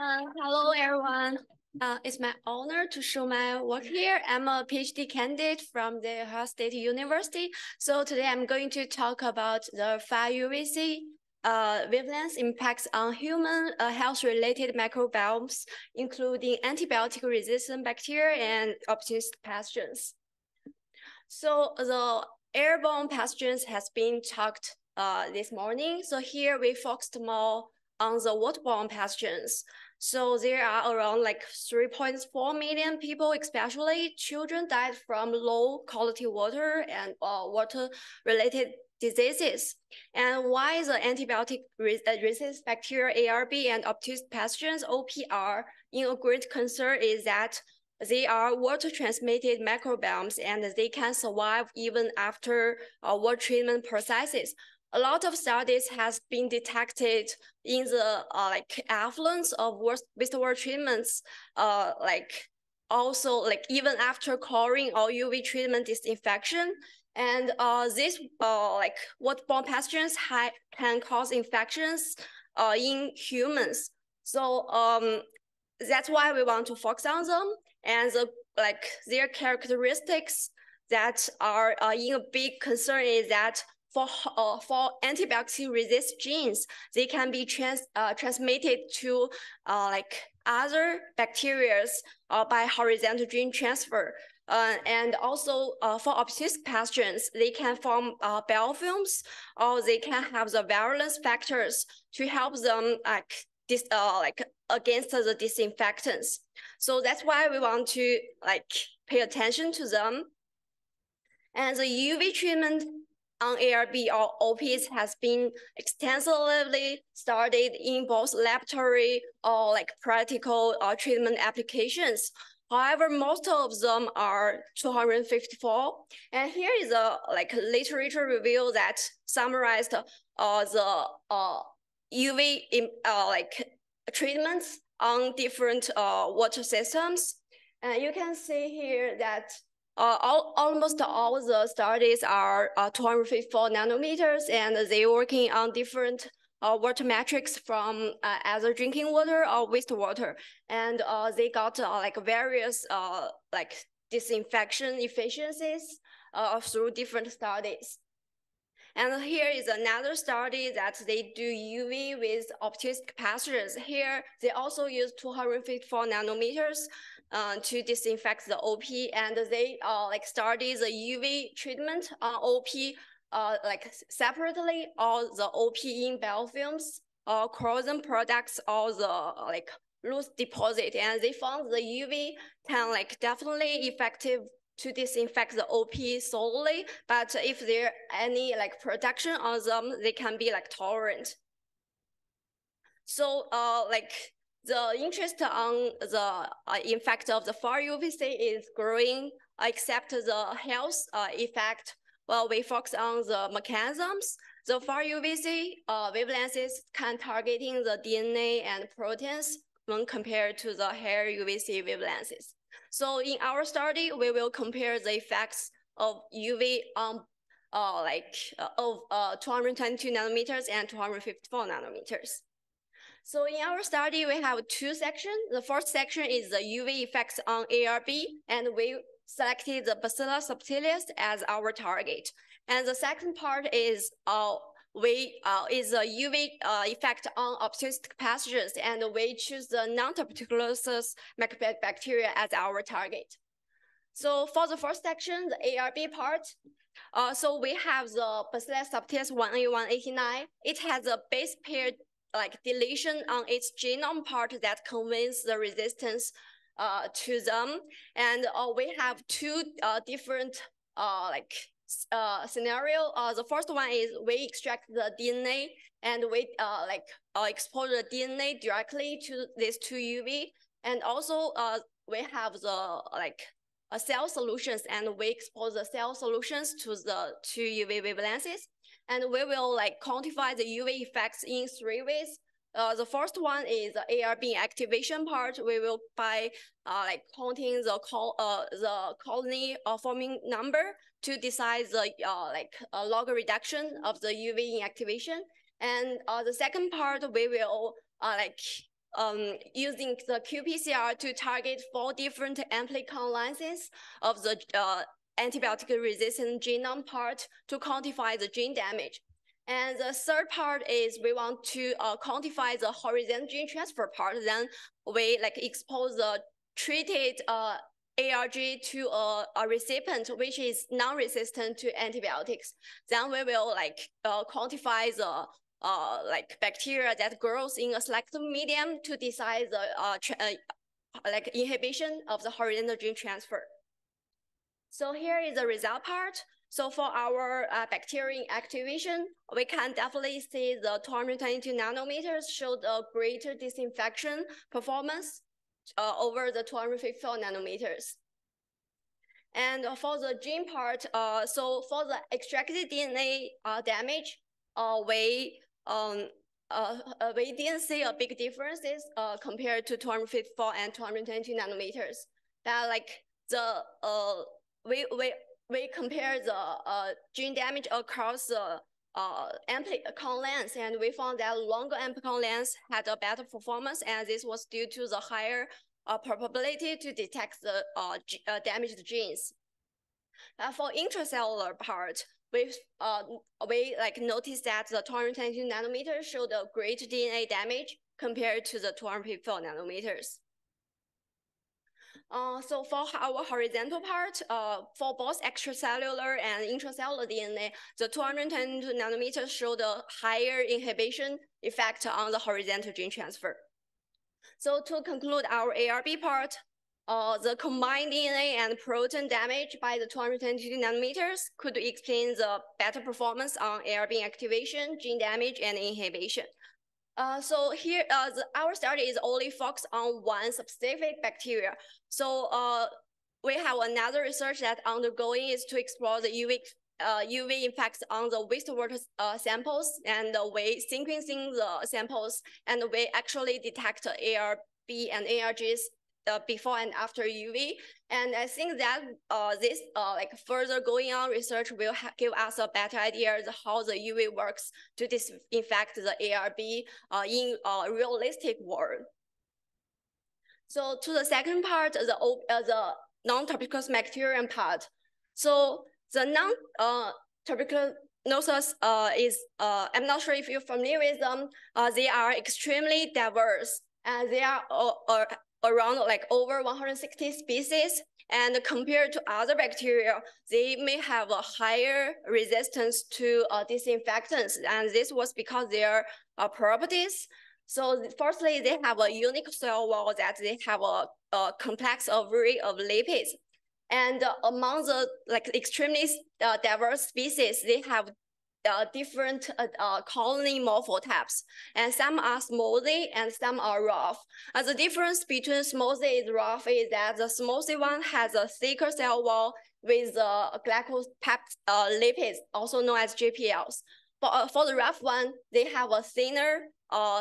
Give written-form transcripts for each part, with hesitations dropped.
Hello, everyone. It's my honor to show my work here. I'm a PhD candidate from the Ohio State University. So today I'm going to talk about the Far UVC wavelengths impacts on human health-related microbiomes, including antibiotic-resistant bacteria and opportunistic pathogens. So the airborne pathogens has been talked this morning. So here we focused more on the waterborne pathogens. So there are around like 3.4 million people, especially children, died from low quality water and water-related diseases. And why the antibiotic resistant bacteria, ARB and opportunistic pathogens, OP, are in a great concern is that they are water-transmitted microbiomes and they can survive even after water treatment processes. A lot of studies has been detected in the effluents of wastewater treatments, also even after chlorine or UV treatment disinfection. And these waterborne pathogens can cause infections in humans. So that's why we want to focus on them and their characteristics that are in a big concern is that for antibiotic-resistant genes, they can be transmitted to other bacteria by horizontal gene transfer. And also for opportunistic pathogens, they can form biofilms, or they can have the virulence factors to help them against the disinfectants. So that's why we want to pay attention to them. And the UV treatment on ARB or OPs has been extensively studied in both laboratory or practical treatment applications. However, most of them are 254. And here is a literature review that summarized the UV treatments on different water systems. And you can see here that almost all the studies are 254 nanometers, and they're working on different water metrics from either drinking water or wastewater. And they got various disinfection efficiencies through different studies. And here is another study that they do UV with opportunistic pathogens. Here, they also use 254 nanometers to disinfect the OP, and they study the UV treatment on OP separately, or the OP in biofilms, or corrosion products, or the loose deposit. And they found the UV can definitely effective to disinfect the OP solely, but if there any production on them, they can be tolerant. So the interest on the effect of the Far UVC is growing, except the health effect. Well, we focus on the mechanisms. The Far UVC wavelengths can targeting the DNA and proteins when compared to the higher UVC wavelengths. So in our study, we will compare the effects of UV on 222 nanometers and 254 nanometers. So in our study, we have two sections. The first section is the UV effects on ARB, and we selected the Bacillus subtilis as our target. And the second part is a UV effect on opportunistic pathogens, and we choose the non-tuberculosis microbiotic bacteria as our target. So for the first section, the ARB part, so we have the Bacillus subtilis 1A189. It has a base pair deletion on its genome part that conveys the resistance to them. And we have two different scenario. The first one is we extract the DNA and we expose the DNA directly to these two UV. And also we have the cell solutions, and we expose the cell solutions to the two UV wavelengths. And we will quantify the UV effects in three ways. The first one is the ARB activation part. We will by counting the colony forming number to decide the log reduction of the UV inactivation. And the second part, we will using the qPCR to target 4 different amplicon lengths of the antibiotic-resistant genome part to quantify the gene damage. And the third part is we want to quantify the horizontal gene transfer part. Then we expose the treated ARG to a recipient which is non-resistant to antibiotics. Then we will quantify the bacteria that grows in a selective medium to decide the inhibition of the horizontal gene transfer. So here is the result part. So for our bacteria inactivation, we can definitely see the 222 nanometers showed a greater disinfection performance over the 254 nanometers. And for the gene part, so for the extracted DNA damage, we didn't see a big differences compared to 254 and 222 nanometers. That we compare the gene damage across the amplicon length, and we found that longer amplicon length had a better performance, and this was due to the higher probability to detect the damaged genes. For intracellular part, we noticed that the 222 nanometers showed a great DNA damage compared to the 254 nanometers. So for our horizontal part, for both extracellular and intracellular DNA, the 222 nanometers showed a higher inhibition effect on the horizontal gene transfer. So to conclude our ARB part, the combined DNA and protein damage by the 222 nanometers could explain the better performance on ARB activation, gene damage, and inhibition. So here, our study is only focused on one specific bacteria. So we have another research that ongoing is to explore the UV effects on the wastewater samples, and we sequencing the samples, and we actually detect ARB and ARGs before and after UV. And I think that this further going on research will give us a better idea of how the UV works to disinfect the ARB in a realistic world. So to the second part, the non-tuberculous bacterium part. So the non-tuberculosis is, I'm not sure if you're familiar with them, they are extremely diverse, and they are around over 160 species, and compared to other bacteria, they may have a higher resistance to disinfectants, and this was because their properties. So firstly, they have a unique cell wall that they have a complex array of lipids, and among the extremely diverse species, they have different colony morphotypes, and some are smoothie and some are rough. The difference between smoothie and rough is that the smoothie one has a thicker cell wall with glycolipids, also known as GPLs. For the rough one, they have a thinner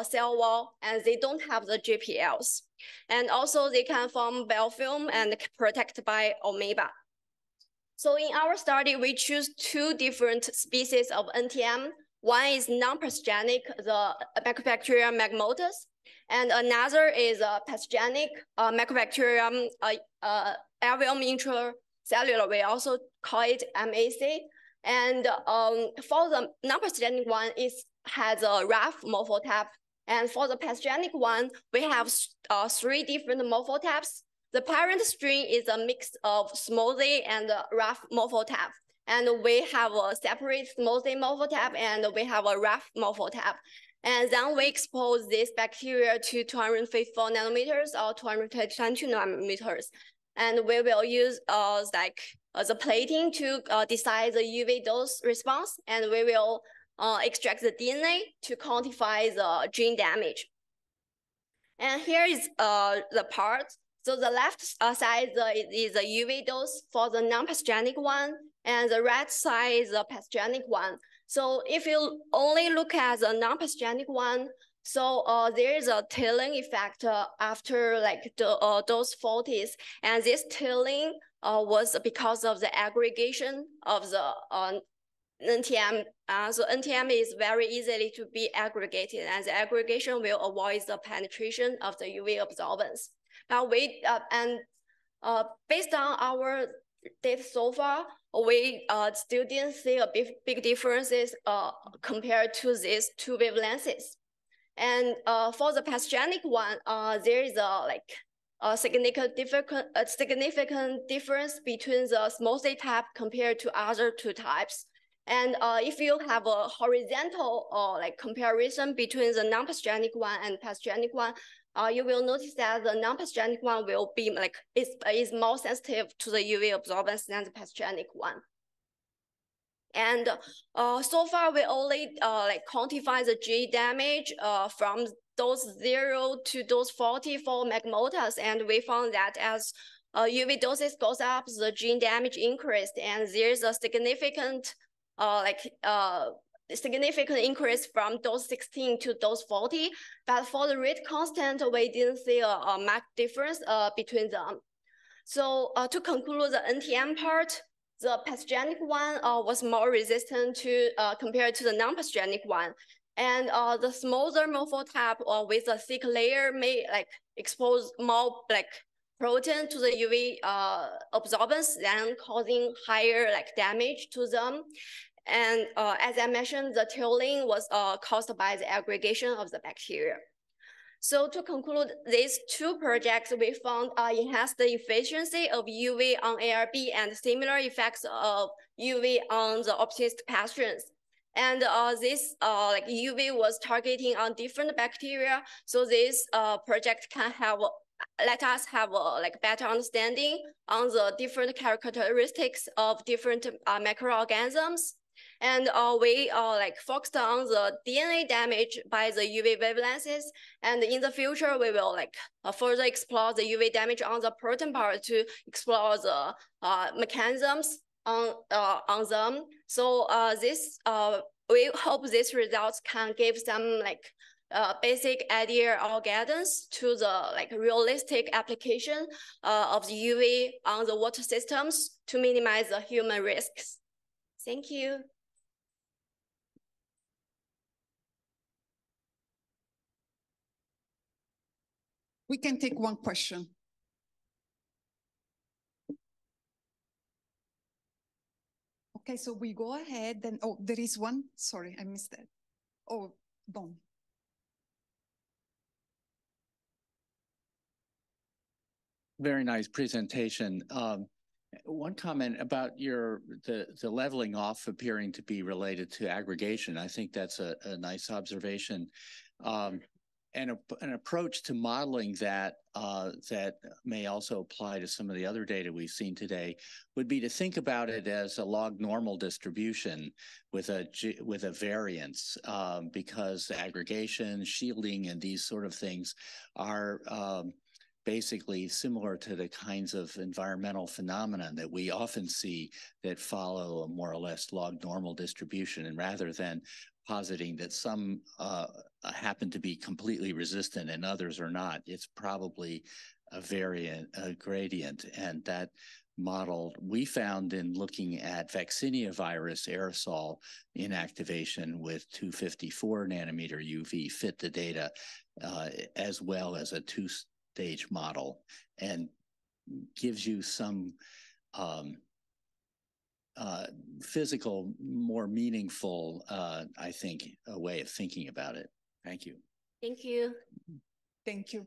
cell wall, and they don't have the GPLs. And also they can form biofilm and protected by amoeba. So in our study, we choose 2 different species of NTM. One is non-pathogenic, the Mycobacterium magmotus, and another is a pathogenic Mycobacterium alveolum intracellular. We also call it MAC. And for the non-pathogenic one, it has a rough morphotype. And for the pathogenic one, we have 3 different morphotypes. The parent strain is a mix of smoothie and rough morphotype. And we have a separate smoothie morphotype, and we have a rough morphotype. And then we expose this bacteria to 254 nanometers or 222 nanometers. And we will use the plating to decide the UV dose response, and we will extract the DNA to quantify the gene damage. And here is the part. So the left side is the UV dose for the non-pathogenic one, and the right side is the pathogenic one. So if you only look at the non-pathogenic one, so there is a tailing effect after dose 40s, and this tailing was because of the aggregation of the NTM. So NTM is very easily to be aggregated, and the aggregation will avoid the penetration of the UV absorbance. Now based on our data so far, we still didn't see a big differences compared to these two wavelengths. And for the pathogenic one, there is a significant difference between the small C type compared to other two types. And if you have a horizontal comparison between the non-pathogenic one and pathogenic one, you will notice that the non-pathogenic one will be is more sensitive to the UV absorbance than the pathogenic one. And so far, we only quantify the G damage from dose 0 to dose 40 for megmotas, and we found that as UV doses goes up, the gene damage increased, and there's a significant significant increase from dose 16 to dose 40. But for the rate constant, we didn't see a marked difference between them. So to conclude the NTM part, the pathogenic one was more resistant to compared to the non-pathogenic one. And the smaller morphotype with a thick layer may expose more protein to the UV absorbance, then causing higher damage to them. And as I mentioned, the tailing was caused by the aggregation of the bacteria. So to conclude these two projects, we found enhanced the efficiency of UV on ARB and similar effects of UV on the opportunistic pathogens. And this UV was targeting on different bacteria. So this project can let us have a better understanding on the different characteristics of different microorganisms. And we focused on the DNA damage by the UV wavelengths. And in the future, we will further explore the UV damage on the protein part to explore the mechanisms on them. So we hope these results can give some basic idea or guidance to the realistic application of the UV on the water systems to minimize the human risks. Thank you. We can take one question. Okay, so we go ahead and, oh, there is one. Sorry, I missed that. Oh, Don. Very nice presentation. One comment about the leveling off appearing to be related to aggregation. I think that's a nice observation. And an approach to modeling that that may also apply to some of the other data we've seen today would be to think about it as a log normal distribution with a variance, because aggregation, shielding, and these sort of things are basically similar to the kinds of environmental phenomena that we often see that follow a more or less log normal distribution. And rather than positing that some happen to be completely resistant and others are not, it's probably a gradient. And that model we found in looking at vaccinia virus aerosol inactivation with 254 nanometer UV fit the data as well as a two-stage model, and gives you some physical, more meaningful, I think, a way of thinking about it. Thank you. Thank you. Thank you.